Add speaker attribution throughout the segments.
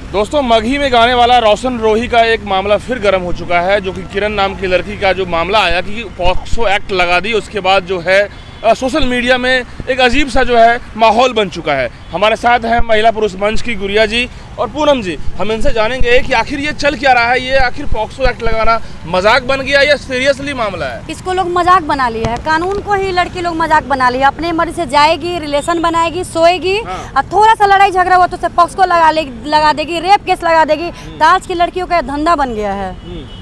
Speaker 1: दोस्तों, मगही में गाने वाला रोशन रोही का एक मामला फिर गर्म हो चुका है, जो कि किरण नाम की लड़की का जो मामला आया कि पॉक्सो एक्ट लगा दी। उसके बाद जो है सोशल मीडिया में एक अजीब सा जो है माहौल बन चुका है। हमारे साथ हैं महिला पुरुष मंच की गुड़िया जी और पूनम जी। हम इनसे जानेंगे कि आखिर ये चल क्या रहा है, ये आखिर पॉक्सो एक्ट लगाना मजाक बन गया या सीरियसली मामला है?
Speaker 2: इसको लोग मजाक बना लिया है, कानून को ही लड़की लोग मजाक बना लिया। अपने मर्जी से जाएगी, रिलेशन बनाएगी, सोएगी, और थोड़ा सा लड़ाई झगड़ा हुआ तो उसे पॉक्सो लगा देगी, रेप केस लगा देगी। तो आज की लड़कियों का धंधा बन गया है।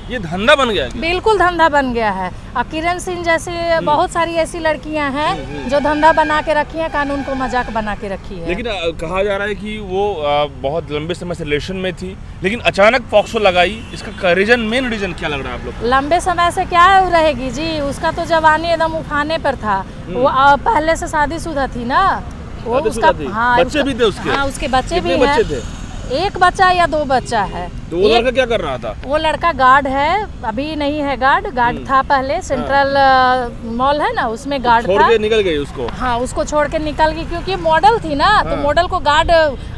Speaker 1: ये धंधा बन गया है?
Speaker 3: बिल्कुल धंधा बन गया है। और किरण सिंह जैसी बहुत सारी ऐसी लड़कियां हैं जो धंधा बना के रखी हैं, कानून को मजाक बना के रखी है।
Speaker 1: लेकिन कहा जा रहा है कि वो बहुत लंबे समय से रिलेशन में थी, लेकिन अचानक पॉक्सो लगाई। इसका रीजन, मेन रीजन क्या लग रहा है आप लोग को?
Speaker 3: लंबे समय से क्या रहेगी जी, उसका तो जवानी एकदम उफाने पर था। वो पहले से शादीशुदा थी ना वो, उसका
Speaker 1: बच्चे भी थे उसके?
Speaker 3: हाँ, उसके बच्चे भी
Speaker 1: बच्चे थे?
Speaker 3: एक बच्चा या दो बच्चा है।
Speaker 1: तो वो लड़का क्या कर रहा था?
Speaker 3: वो लड़का गार्ड है, अभी नहीं है गार्ड था पहले। सेंट्रल मॉल है ना, उसमें गार्ड था।
Speaker 1: छोड़ के निकल गई उसको? हाँ,
Speaker 3: उसको छोड़ के निकल गई क्योंकि मॉडल थी ना। तो मॉडल को गार्ड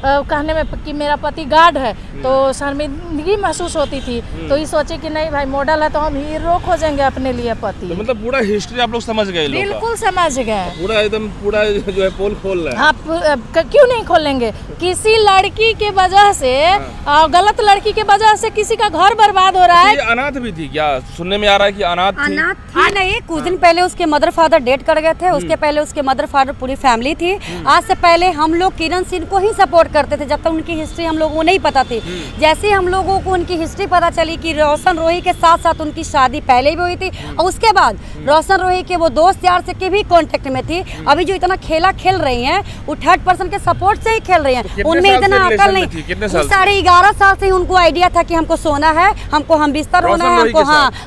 Speaker 3: कहने में कि मेरा पति गार्ड है तो शर्मिंदगी महसूस होती थी। तो ये सोचे कि नहीं भाई, मॉडल है तो हम हीरो खोजेंगे अपने लिए पति।
Speaker 1: तो मतलब पूरा हिस्ट्री आप लोग समझ गए?
Speaker 3: बिल्कुल समझ गए,
Speaker 1: पूरा एकदम पूरा जो है पोल खोल रहा है।
Speaker 3: हाँ, क्यों नहीं खोलेंगे? किसी लड़की के वजह से, गलत लड़की के वजह से किसी का घर बर्बाद हो रहा है।
Speaker 1: अनाथ भी थी क्या? सुनने में आ रहा है कि अनाथ थी।
Speaker 2: नहीं, कुछ दिन पहले उसके मदर फादर डेट कर गए थे। उसके पहले उसके मदर फादर पूरी फैमिली थी। आज से पहले हम लोग किरण सिंह को ही सपोर्ट करते थे जब तक उनकी हिस्ट्री हम लोगों को नहीं पता थी। जैसे हम लोगों को उनकी हिस्ट्री पता चली कि रोशन रोही के साथ साथ उनकी शादी पहले भी हुई थी, और उसके बाद रोशन रोही के वो दोस्त यार से के भी कॉन्टेक्ट में थी। अभी जो इतना खेला खेल रही है वो थर्ड पर्सन के सपोर्ट से ही खेल रही है। उनमें इतना अकल नहीं। 11.5 साल से उनको आइडिया था कि हमको सोना है, हमको हम बिस्तर होना है, हमको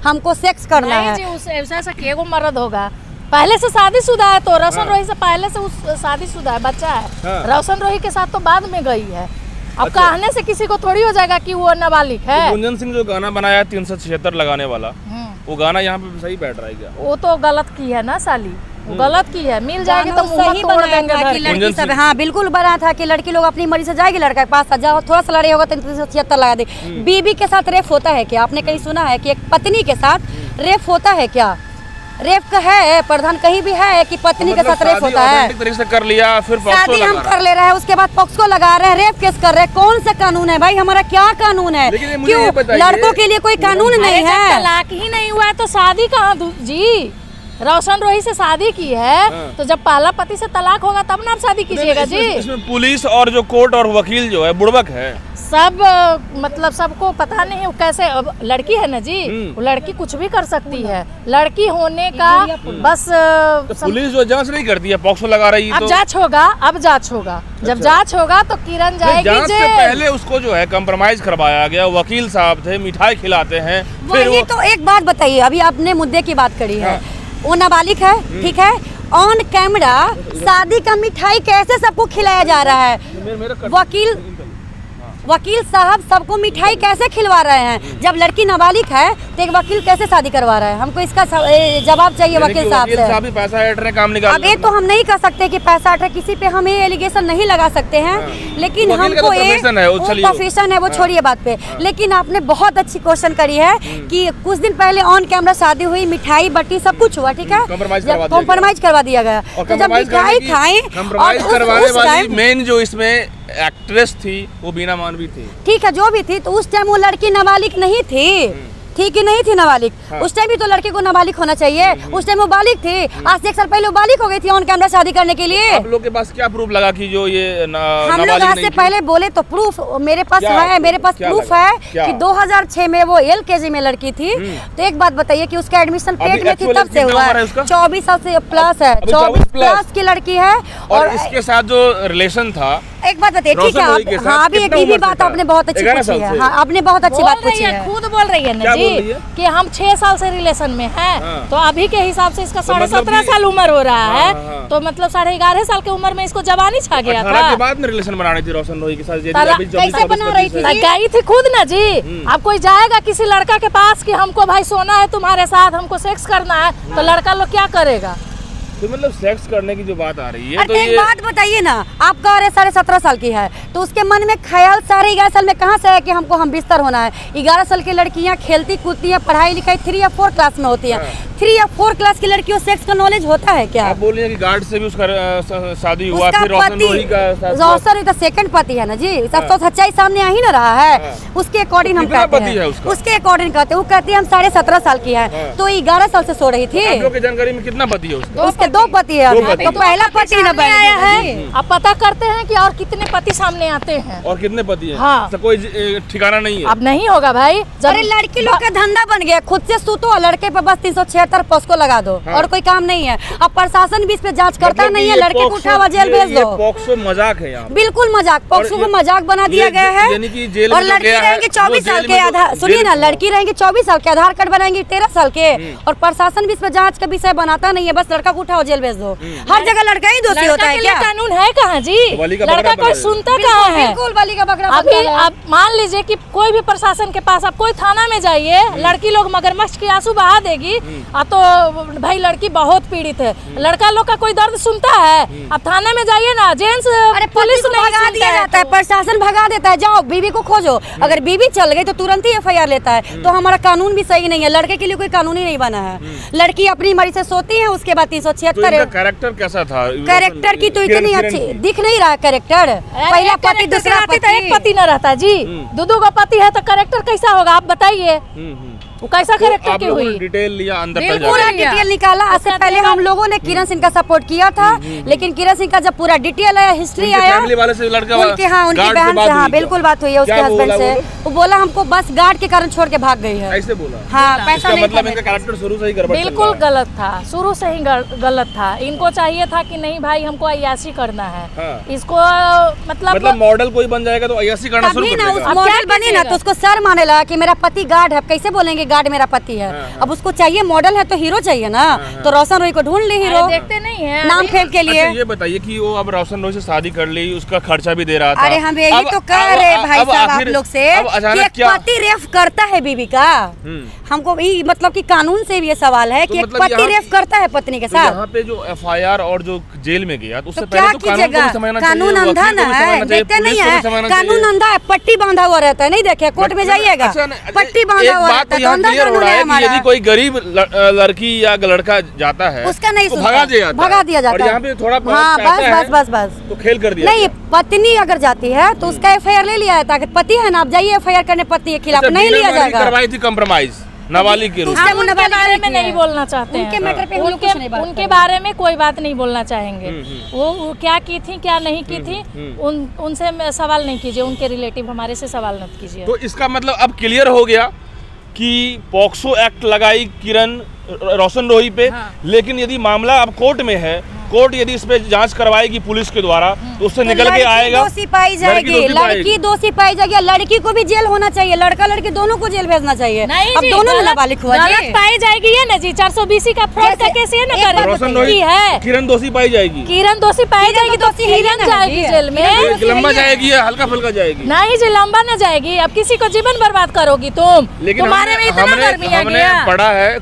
Speaker 2: हमको सेक्स करना है।
Speaker 3: ऐसा केगो मर्द होगा, पहले से शादीशुदा है। तो रोशन रोही से पहले से उस शादीशुदा है, बच्चा है। रोशन रोही के साथ तो बाद में गई है। अब कहने से किसी को थोड़ी हो जाएगा कि वो नाबालिग है।
Speaker 1: तो गुंजन सिंह जो गाना बनाया 376 लगाने वाला, वो गाना यहाँ पे सही बैठ रहा है क्या?
Speaker 3: वो तो गलत की है ना साली, गलत की है। मिल जाएगी तो
Speaker 2: सही तोड़ देंगे लड़की सब। हाँ, बिल्कुल बना था कि लड़की लोग अपनी मर्जी से जाएगी, लड़का के पास जाओ, थोड़ा सा लड़ाई होगा तो 376 लगा दे। बीबी के साथ रेप होता है क्या? आपने कहीं सुना है कि एक पत्नी के साथ रेप होता है क्या? रेप का है प्रधान कहीं भी है कि पत्नी के साथ रेप होता है?
Speaker 1: तरीके से कर लिया, फिर
Speaker 2: शादी हम कर ले रहे हैं, उसके बाद पॉक्सो लगा रहे हैं, रेप केस कर रहे हैं। कौन सा कानून है भाई? हमारा क्या कानून है? क्यों लड़कों के लिए कोई कानून नहीं है?
Speaker 3: तलाक ही नहीं हुआ है तो शादी कहाँ जी? रोशन रोही से शादी की है तो जब पहला पति से तलाक होगा तब ना आप शादी कीजिएगा जी।
Speaker 1: इसमें पुलिस और जो कोर्ट और वकील जो है बुड़बक है
Speaker 3: सब। मतलब सबको पता नहीं है कैसे। अब लड़की है ना जी, वो लड़की कुछ भी कर सकती है। लड़की होने का बस
Speaker 1: तो पुलिस जो जांच नहीं करती है, पॉक्सो लगा रही है।
Speaker 3: अब जांच होगा, अब जांच होगा। जब जांच होगा तो किरण जाएगी।
Speaker 1: जांच से पहले उसको जो है कंप्रोमाइज करवाया गया। वकील साहब थे, मिठाई खिलाते हैं।
Speaker 2: वही तो एक बात बताइए, अभी आपने मुद्दे की बात करी है, वो नाबालिग है, ठीक है। ऑन कैमरा शादी का मिठाई कैसे सबको खिलाया जा रहा है? वकील साहब सबको मिठाई कैसे खिलवा रहे हैं? जब लड़की नाबालिग है तो एक वकील कैसे शादी करवा रहा है? हमको इसका जवाब चाहिए वकील साहब से।
Speaker 1: पैसा हटने काम निकाल।
Speaker 2: अब ये तो हम नहीं कह सकते कि पैसा हट रहा, किसी पे हम ये एलिगेशन नहीं लगा सकते हैं। लेकिन हमको एक प्रोफेशन है, वो छोड़िए बात पे। लेकिन आपने बहुत अच्छी क्वेश्चन करी है कि कुछ दिन पहले ऑन कैमरा शादी हुई, मिठाई बटी सब कुछ हुआ, ठीक है, कॉम्प्रोमाइज करवा दिया गया। तो जब मिठाई खाएं,
Speaker 1: मेन जो इसमें एक्ट्रेस थी वो बीना मानवी थी,
Speaker 2: ठीक है, जो भी थी, तो उस टाइम वो लड़की नाबालिग नहीं थी, ठीक ही नहीं थी नाबालिग। उस टाइम भी तो लड़के को नाबालिग होना चाहिए। उस टाइम वो बालिग थी, आज से 1 साल पहले वो बालिग हो गई थी ऑन कैमरा शादी करने के लिए।
Speaker 1: आप लोग के पास क्या प्रूफ लगा कि जो ये
Speaker 2: हम लोग आज से पहले बोले तो प्रूफ मेरे पास है, मेरे पास प्रूफ है कि 2006 में वो LKG में लड़की थी। तो एक बात बताइए कि उसका एडमिशन पेट में थी तब से हुआ है। 24 साल से प्लस है, 24 प्लस की लड़की है।
Speaker 1: और इसके साथ जो रिलेशन था,
Speaker 2: एक बात बताइए, ठीक है, हाँ, अभी एक भी बात आपने बहुत अच्छी पूछी है। हाँ, आपने बहुत अच्छी बात पूछी है।
Speaker 3: खुद बोल रही है ना जी कि हम 6 साल से रिलेशन में हैं। तो अभी के हिसाब से इसका 17.5 साल उम्र हो रहा है। तो मतलब 11.5 साल की उम्र में इसको जवानी छा गया था।
Speaker 1: के बाद में रिलेशन बनानी थी रोशन रोही के साथ।
Speaker 2: कैसे बना रही थी?
Speaker 3: गई थी खुद ना जी। अब कोई जाएगा किसी लड़का के पास कि हमको भाई सोना है तुम्हारे साथ, हमको सेक्स करना है, तो लड़का लोग क्या करेगा?
Speaker 1: तो मतलब सेक्स करने की जो बात आ रही है,
Speaker 2: अरे
Speaker 1: तो
Speaker 2: एक
Speaker 1: ये
Speaker 2: बात बताइए ना, आप कह रहे 17.5 साल की है, तो उसके मन में ख्याल 11.5 साल में कहाँ से है कि हमको हम बिस्तर होना है? 11 साल की लड़कियां खेलती कूदती हैं, पढ़ाई लिखाई 3 या 4 क्लास में होती है। 3 या 4 क्लास की लड़कियों सेक्स का नॉलेज होता है क्या?
Speaker 1: आप बोल रही हैं कि गार्ड से भी उसका शादी हुआ,
Speaker 2: उसका
Speaker 1: फिर रोशन रोही का
Speaker 2: रोशन रोही का सेकंड पति है ना जी, सब तो सच्चाई सामने आ ही ना रहा है। उसके अकॉर्डिंग हम
Speaker 1: कितना
Speaker 2: कहते
Speaker 1: पति है
Speaker 2: हैं,
Speaker 1: उसका?
Speaker 2: उसके अकॉर्डिंग कहते हैं। वो कहती है हम 17.5 साल की है, तो 11 साल से सो रही थी।
Speaker 1: आप लोग की जानकारी में कितना पति है उसका?
Speaker 2: उसके 2 पति है,
Speaker 1: दो पति।
Speaker 2: तो पहला पति न
Speaker 3: आया है। अब पता करते हैं कि और कितने पति सामने आते हैं
Speaker 1: और कितने पति हैं?
Speaker 3: हाँ।
Speaker 1: तो कोई ठिकाना नहीं है।
Speaker 3: अब नहीं होगा भाई।
Speaker 2: अरे लड़की लोग का धंधा बन गया, खुद से सूतो लड़के पे बस 376 पोस्को लगा दो।
Speaker 1: हाँ।
Speaker 2: और कोई काम नहीं है। अब प्रशासन भी इस पे जांच करता
Speaker 1: मतलब
Speaker 2: नहीं
Speaker 1: कि
Speaker 2: है,
Speaker 1: ये
Speaker 2: लड़के को
Speaker 1: पॉक्सो-
Speaker 2: उठावा जेल भेज
Speaker 1: ये
Speaker 2: दो।
Speaker 1: पॉक्सो मजाक है यहाँ पे।
Speaker 2: बिल्कुल मजाक, पॉक्सो
Speaker 1: और
Speaker 2: को मजाक बना दिया
Speaker 1: ये
Speaker 2: गया है।
Speaker 1: यानी कि जेल
Speaker 2: और
Speaker 1: में जो
Speaker 2: लड़की
Speaker 1: गया है,
Speaker 2: रहेंगे
Speaker 1: वो
Speaker 2: 24 साल
Speaker 1: जेल
Speaker 2: के
Speaker 1: में
Speaker 2: आधार,
Speaker 1: तो-
Speaker 2: सुनिए ना,
Speaker 1: जेल-
Speaker 2: लड़की रहेंगे 24 साल के, आधार कार्ड बनाएंगे 13 साल के। और प्रशासन भी इस पे जांच का विषय बनाता नहीं है, बस लड़का को उठाओ जेल भेज दो। हर जगह लड़का ही दोषी होता है
Speaker 3: के लिए
Speaker 2: क्या?
Speaker 3: कानून है कहाँ जी?
Speaker 1: वाली का
Speaker 3: लड़का
Speaker 1: बकरा
Speaker 3: कोई
Speaker 1: बना
Speaker 3: सुनता
Speaker 2: बिल्कुल,
Speaker 3: कहाँ है?
Speaker 2: बिल्कुल वाली का बकरा
Speaker 3: अभी
Speaker 2: बकरा है।
Speaker 3: आप मान लीजिए कि कोई भी प्रशासन के पास, आप कोई थाना में जाइए, लड़की लोग मगरमच्छ की आंसू बहा देगी। तो भाई लड़की बहुत पीड़ित है, लड़का लोग का कोई दर्द सुनता है? अब थाने में जाइए ना, जेंट्स
Speaker 2: अरे
Speaker 3: पुलिस
Speaker 2: पुलिस
Speaker 3: नहीं
Speaker 2: भगा
Speaker 3: सुनता
Speaker 2: दिया जाता है, प्रशासन भगा देता है, जाओ बीवी को खोजो। अगर बीवी चल गई तो तुरंत ही FIR लेता है। तो हमारा कानून भी सही नहीं है, लड़के के लिए कोई कानून ही नहीं बना है। लड़की अपनी मर्जी से सोती है, उसके बाद
Speaker 1: तो
Speaker 2: 376
Speaker 1: इनका कैरेक्टर कैसा था?
Speaker 2: कैरेक्टर की तो इतनी
Speaker 1: किरण
Speaker 2: अच्छी
Speaker 1: की।
Speaker 2: दिख नहीं रहा कैरेक्टर। पहला पति दूसरा
Speaker 3: तो एक
Speaker 2: पति।
Speaker 3: पति न रहता जी, दो का पति है तो कैरेक्टर कैसा होगा आप बताइए? वो कैसा
Speaker 1: तो
Speaker 3: कैरेक्टर
Speaker 1: आप
Speaker 3: की
Speaker 1: लोगों ने
Speaker 3: हुई?
Speaker 1: डिटेल लिया अंदर तक
Speaker 3: बिल्कुल
Speaker 1: जाके?
Speaker 2: पूरा डिटेल निकाला। आज से पहले हम लोगों ने किरण सिंह का सपोर्ट किया था, लेकिन किरण सिंह का जब पूरा डिटेल आया, हिस्ट्री
Speaker 1: उनके
Speaker 2: आया,
Speaker 1: फैमिली वाले से लड़का
Speaker 2: उनके उनकी
Speaker 1: गार्ड से
Speaker 2: बहन
Speaker 1: बात
Speaker 2: से हाँ
Speaker 1: हुई क्या?
Speaker 2: बिल्कुल बात हुई है उसके
Speaker 1: क्या
Speaker 2: हस्बैंड
Speaker 1: बोला
Speaker 2: से।
Speaker 1: वो
Speaker 2: वो बोला हमको बस गार्ड के कारण छोड़ के भाग गई है।
Speaker 1: ऐसे बोला?
Speaker 2: हाँ, पैसा
Speaker 1: इसका
Speaker 2: नहीं
Speaker 1: मतलब
Speaker 2: था।
Speaker 1: इनका कैरेक्टर शुरू से ही गड़बड़ चल
Speaker 3: बिल्कुल
Speaker 1: रहा है।
Speaker 3: गलत था, शुरू से ही गलत था। इनको चाहिए था कि नहीं भाई हमको अय्याशी करना है।
Speaker 1: हाँ।
Speaker 3: इसको
Speaker 1: मतलब मॉडल कोई बन जाएगा तो अय्याशी करना शुरू
Speaker 2: तभी
Speaker 1: कर
Speaker 2: ना उस
Speaker 1: देगा।
Speaker 3: अब
Speaker 2: मॉडल
Speaker 3: क्या
Speaker 2: बनी ना
Speaker 3: कीजिएगा?
Speaker 2: तो उसको शर्म आने लगा कि मेरा पति गार्ड है। कैसे बोलेंगे गार्ड मेरा पति है? अब उसको चाहिए मॉडल है तो हीरो चाहिए ना। तो रोशन रोही को ढूंढ ली हीरो,
Speaker 3: अरे देखते नहीं है
Speaker 2: नाम फेम के लिए।
Speaker 1: अच्छा ये बताइए कि वो अब रोशन रोही से शादी कर ली, उसका खर्चा भी दे रहा था।
Speaker 2: अरे हम यही
Speaker 1: अब-
Speaker 2: तो कह
Speaker 1: अब-
Speaker 2: रहे
Speaker 1: अब-
Speaker 2: भाई
Speaker 1: अब
Speaker 2: साहब आप
Speaker 1: आखिर-
Speaker 2: लोग से
Speaker 1: अब
Speaker 2: कि
Speaker 1: अचानक
Speaker 2: एक
Speaker 1: क्या?
Speaker 2: पति रेफ करता है बीवी का। हमको ये मतलब कि कानून से भी ये सवाल है
Speaker 1: तो
Speaker 2: कि एक
Speaker 1: मतलब
Speaker 2: पति
Speaker 1: यहाँ-
Speaker 2: रेफ करता है पत्नी के
Speaker 1: तो
Speaker 2: साथ।
Speaker 1: यहाँ पे जो FIR और जो जेल में गया तो उससे
Speaker 2: तो
Speaker 1: पहले
Speaker 2: क्या
Speaker 1: तो कानून को
Speaker 2: कीजिएगा?
Speaker 1: भी समझना चाहिए,
Speaker 2: कानून अंधा
Speaker 1: वकील
Speaker 2: ना
Speaker 1: को भी
Speaker 2: है,
Speaker 1: समझना चाहिए,
Speaker 2: देखते नहीं
Speaker 1: पुलिस को भी
Speaker 2: है।
Speaker 1: समझना
Speaker 2: कानून
Speaker 1: चाहिए।
Speaker 2: अंधा है, पट्टी बांधा हुआ रहता है, नहीं देखे कोर्ट में जाइएगा,
Speaker 1: अच्छा, नहीं,
Speaker 2: पट्टी
Speaker 1: एक
Speaker 2: बांधा हुआ
Speaker 1: बात
Speaker 2: रहता
Speaker 1: तो
Speaker 2: है, तो
Speaker 1: यहाँ
Speaker 2: अंधा
Speaker 1: क्लियर हो
Speaker 2: कानून
Speaker 1: रहा
Speaker 2: है
Speaker 1: है कि
Speaker 2: हमारा।
Speaker 1: यदि कोई गरीब लड़की या लड़का जाता है
Speaker 2: उसका नहीं
Speaker 1: तो
Speaker 2: सुनता,
Speaker 1: भगा दिया जाता है।
Speaker 2: भगा दिया जाता
Speaker 1: और
Speaker 2: है।
Speaker 1: यहाँ पे थोड़ा
Speaker 2: हाँ
Speaker 1: पैसा
Speaker 2: बस
Speaker 1: है,
Speaker 2: बस बस बस
Speaker 1: तो खेल कर दिया
Speaker 2: नहीं, पत्नी अगर जाती है तो उसका FIR ले लिया जाता है। पति है ना, आप जाइए FIR करने पति के खिलाफ,
Speaker 1: अच्छा,
Speaker 2: नहीं
Speaker 1: बिना
Speaker 2: लिया
Speaker 1: मांगे
Speaker 2: जाएगा।
Speaker 1: करवाई थी कंप्रोमाइज नाबालिग के रूप में।
Speaker 2: उसके
Speaker 3: हम उनके
Speaker 2: नाबालिग
Speaker 3: बारे में
Speaker 2: की है।
Speaker 3: नहीं बोलना चाहते हैं।
Speaker 2: उनके मैटर पे हम लोग कुछ नहीं बात
Speaker 3: उनके
Speaker 2: करेंगे।
Speaker 3: बारे में कोई बात नहीं बोलना चाहेंगे। वो क्या की थी क्या नहीं की थी, उनसे सवाल नहीं कीजिए, उनके रिलेटिव हमारे से सवाल मत कीजिए।
Speaker 1: तो इसका मतलब अब क्लियर हो गया कि पॉक्सो एक्ट लगाई किरण रोशन रोही पे। लेकिन यदि मामला अब कोर्ट में है, कोर्ट यदि इस पे जांच करवाएगी पुलिस के द्वारा तो उससे निकल के आएगा
Speaker 2: दोषी पाई जाएगी, लड़की दोषी पाई जाएगी। लड़की को भी जेल होना चाहिए, लड़का लड़की दोनों को जेल भेजना चाहिए।
Speaker 3: नहीं
Speaker 2: अब
Speaker 3: जी,
Speaker 2: दोनों
Speaker 3: गलत-
Speaker 2: नाबालिग हुआ
Speaker 3: गलत
Speaker 2: जी।
Speaker 3: पाई जाएगी ये ना जी, 420 का फ्रॉड का
Speaker 2: जैसे
Speaker 3: केस ये ना
Speaker 2: एक बात
Speaker 3: करे
Speaker 1: रोशन
Speaker 2: बताइए।
Speaker 1: रोही
Speaker 3: है।
Speaker 1: किरण दोषी पाई जाएगी,
Speaker 3: किरण दोषी पाई जाएगी तो
Speaker 2: दोषी है ही
Speaker 3: किरण
Speaker 2: ना
Speaker 3: जाएगी
Speaker 2: जी।
Speaker 3: जेल में।
Speaker 2: किरण दोषी
Speaker 1: लंबा
Speaker 2: है ही है।
Speaker 1: जाएगी या हल्का फुल्का जाएगी?
Speaker 3: नहीं जी, लंबा न जाएगी। अब किसी को जीवन बर्बाद करोगी तुम,
Speaker 1: लेकिन
Speaker 3: तुम्हारे में इतना गर्मी आ
Speaker 1: हमने
Speaker 3: गया।
Speaker 1: पढ़ा है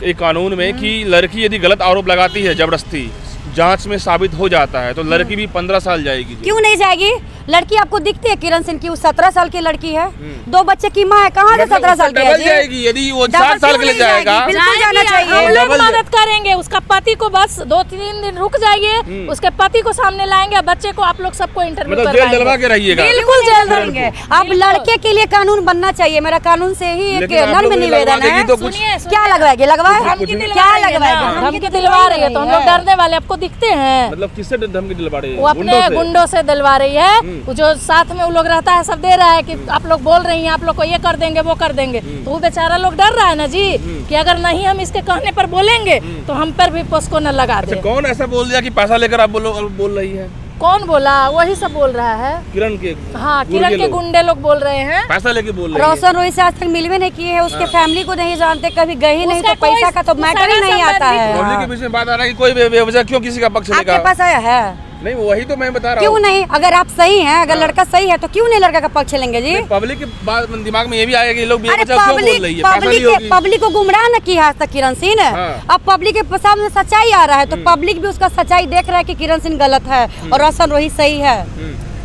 Speaker 1: एक कानून में कि लड़की यदि गलत आरोप लगाती है जबरदस्ती, जांच में साबित हो जाता है तो लड़की भी 15 साल जाएगी।
Speaker 2: क्यों नहीं जाएगी? लड़की आपको दिखती है किरण सिंह की? वो 17 साल की लड़की है, 2 बच्चे की माँ है, कहाँ से 17 साल की है
Speaker 1: डबल
Speaker 2: जी?
Speaker 1: जाएगी यदि वो
Speaker 2: डबल
Speaker 1: 4 साल
Speaker 2: क्यों
Speaker 1: के लिए
Speaker 2: नहीं जाएगी?
Speaker 1: जाएगा।
Speaker 2: बिल्कुल जाना
Speaker 3: जाएगी, हम
Speaker 2: चाहिए।
Speaker 3: लोग
Speaker 1: डबल
Speaker 3: मदद करेंगे। उसका पति को बस 2-3 दिन रुक जाइए, उसके पति को सामने लाएंगे, बच्चे को आप लोग सबको इंटरव्यू
Speaker 1: मतलब जेल दिलवा के रहिएगा।
Speaker 3: बिल्कुल जेल
Speaker 2: करेंगे। अब लड़के के लिए कानून बनना चाहिए, मेरा कानून से ही एक
Speaker 1: लेकिन आप
Speaker 2: नर्म
Speaker 1: लोग ने
Speaker 2: निवेदन
Speaker 1: लगवा
Speaker 2: है।
Speaker 1: देगी तो कुछ-
Speaker 3: सुनिए,
Speaker 2: क्या लगवाएगी? लगवाए
Speaker 1: कुछ नहीं।
Speaker 2: क्या लगवाएगी?
Speaker 3: धमकी दिलवा रही है तो हम लोग डरने वाले आपको दिखते हैं।
Speaker 1: मतलब किससे धमकी दिलवा रही है?
Speaker 3: वो अपने गुंडों से दिलवा रही है। वो जो साथ में वो लोग रहता है सब दे रहा है कि आप लोग बोल रही हैं, आप लोग को ये कर देंगे वो कर देंगे। तो वो बेचारा लोग डर रहा है ना जी कि अगर नहीं हम इसके कहने पर बोलेंगे तो हम पर भी पोस्को न लगा दे।
Speaker 1: अच्छा, कौन ऐसा बोल दिया कि पैसा लेकर आप बोल रही है?
Speaker 3: कौन बोला? वही सब बोल रहा है।
Speaker 1: किरण के
Speaker 3: हाँ, किरण के गुंडे लोग बोल रहे हैं।
Speaker 1: पैसा लेके बोल रही है।
Speaker 2: रोशन रोही से आज तक मिलवे नहीं किए है, उसके फैमिली को नहीं जानते, कभी गए ही नहीं,
Speaker 3: उसका
Speaker 2: तो पैसा
Speaker 3: कोई
Speaker 2: का तो मैटर ही नहीं आता है।
Speaker 1: फैमिली के बीच में बात आ रहा है कि कोई बेवजह क्यों किसी का पक्ष
Speaker 2: आपके
Speaker 1: लेगा?
Speaker 2: पास आया है?
Speaker 1: नहीं वही तो मैं बता रहा
Speaker 2: क्यों
Speaker 1: हूँ।
Speaker 2: नहीं? अगर आप सही हैं, अगर लड़का सही है तो क्यों नहीं लड़का का पक्ष लेंगे जी?
Speaker 1: पब्लिक के दिमाग में ये भी आएगा कि ये लोग
Speaker 2: अरे
Speaker 1: क्यों बोल रही है?
Speaker 2: पब्लिक को गुमराह न किया आज तक किरण सिंह ने। अब पब्लिक के सामने सच्चाई आ रहा है तो पब्लिक भी उसका सच्चाई देख रहा है कि किरण सिंह गलत है और रोशन रोही सही है।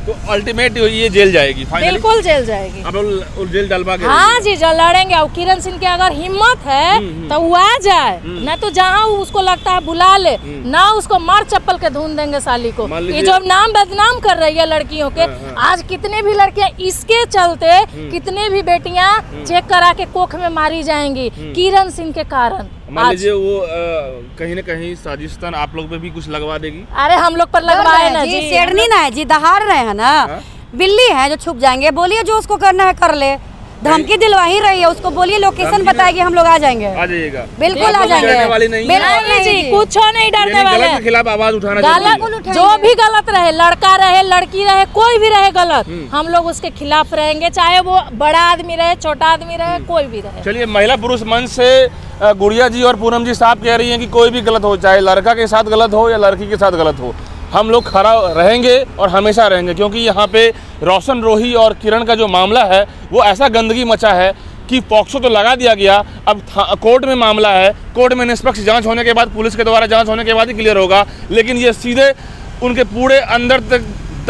Speaker 1: तो अल्टीमेट ये जेल जाएगी फाइनली?
Speaker 3: बिल्कुल जेल जाएगी।
Speaker 1: अब जेल डलवा के
Speaker 3: हाँ जी, जो लड़ेंगे। और किरण सिंह की अगर हिम्मत है तो वो आ जाए, न तो जहाँ उसको लगता है बुला ले, ना उसको मार चप्पल के धुन देंगे साली को। ये जो नाम बदनाम कर रही है लड़कियों के, आज कितने भी लड़कियां इसके चलते, कितने भी बेटियां चेक करा के कोख में मारी जाएंगी किरण सिंह के कारण।
Speaker 1: मान लीजिए वो कहीं न कहीं साजिशतन आप लोग पे भी कुछ लगवा देगी।
Speaker 3: अरे हम लोग पर लगवाए ना जी,
Speaker 2: शेरनी ना है जी, दहाड़ रहे हैं ना, बिल्ली है जो छुप जाएंगे। बोलिए जो उसको करना है कर ले, धमकी दिलवा ही रही है उसको, बोलिए लोकेशन बताएगी, हम लोग आ जाएंगे।
Speaker 1: आ जाइएगा,
Speaker 2: बिल्कुल आ जाएंगे।
Speaker 3: बिल्कुल जी, कुछ नहीं डरने वाले।
Speaker 1: गलत के खिलाफ आवाज उठाना,
Speaker 3: गलत जो भी गलत रहे, लड़का रहे, लड़की रहे, कोई भी रहे गलत, हम लोग उसके खिलाफ रहेंगे, चाहे वो बड़ा आदमी रहे, छोटा आदमी रहे, कोई भी रहे।
Speaker 1: चलिए, महिला पुरुष मंच से गुड़िया जी और पूनम जी साहब कह रही हैं कि कोई भी गलत हो, चाहे लड़का के साथ गलत हो या लड़की के साथ गलत हो, हम लोग खड़ा रहेंगे और हमेशा रहेंगे, क्योंकि यहाँ पे रोशन रोही और किरण का जो मामला है वो ऐसा गंदगी मचा है कि पॉक्सो तो लगा दिया गया, अब कोर्ट में मामला है, कोर्ट में निष्पक्ष जांच होने के बाद, पुलिस के द्वारा जांच होने के बाद ही क्लियर होगा। लेकिन ये सीधे उनके पूरे अंदर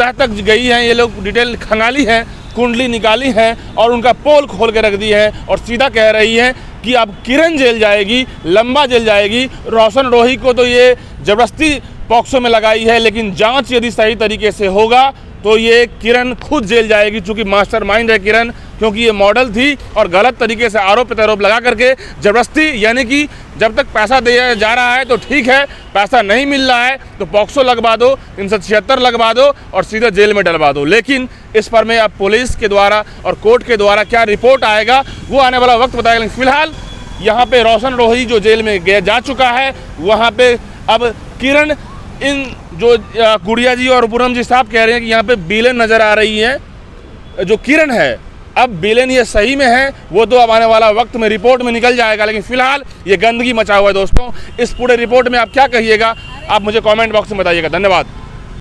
Speaker 1: तक गई हैं, ये लोग डिटेल खंगाली हैं, कुंडली निकाली है और उनका पोल खोल के रख दी है और सीधा कह रही है कि अब किरण जेल जाएगी, लंबा जेल जाएगी। रोशन रोही को तो ये जबरदस्ती पॉक्सो में लगाई है, लेकिन जांच यदि सही तरीके से होगा तो ये किरण खुद जेल जाएगी, चूंकि मास्टरमाइंड है किरण, क्योंकि ये मॉडल थी और गलत तरीके से आरोप प्रत्यारोप लगा करके जबरदस्ती, यानी कि जब तक पैसा दिया जा रहा है तो ठीक है, पैसा नहीं मिल रहा है तो पॉक्सो लगवा दो, 376 लगवा दो और सीधे जेल में डलवा दो। लेकिन इस पर में अब पुलिस के द्वारा और कोर्ट के द्वारा क्या रिपोर्ट आएगा वो आने वाला वक्त बताएगा। लेकिन फिलहाल यहाँ पे रोशन रोही जो जेल में जा चुका है, वहाँ पे अब किरण, इन जो गुड़िया जी और पूनम जी साहब कह रहे हैं कि यहाँ पे विलेन नजर आ रही है, जो किरण है, अब विलेन ये सही में है वो तो अब आने वाला वक्त में रिपोर्ट में निकल जाएगा। लेकिन फिलहाल ये गंदगी मचा हुआ है। दोस्तों, इस पूरे रिपोर्ट में आप क्या कहिएगा, आप मुझे कमेंट बॉक्स में बताइएगा। धन्यवाद।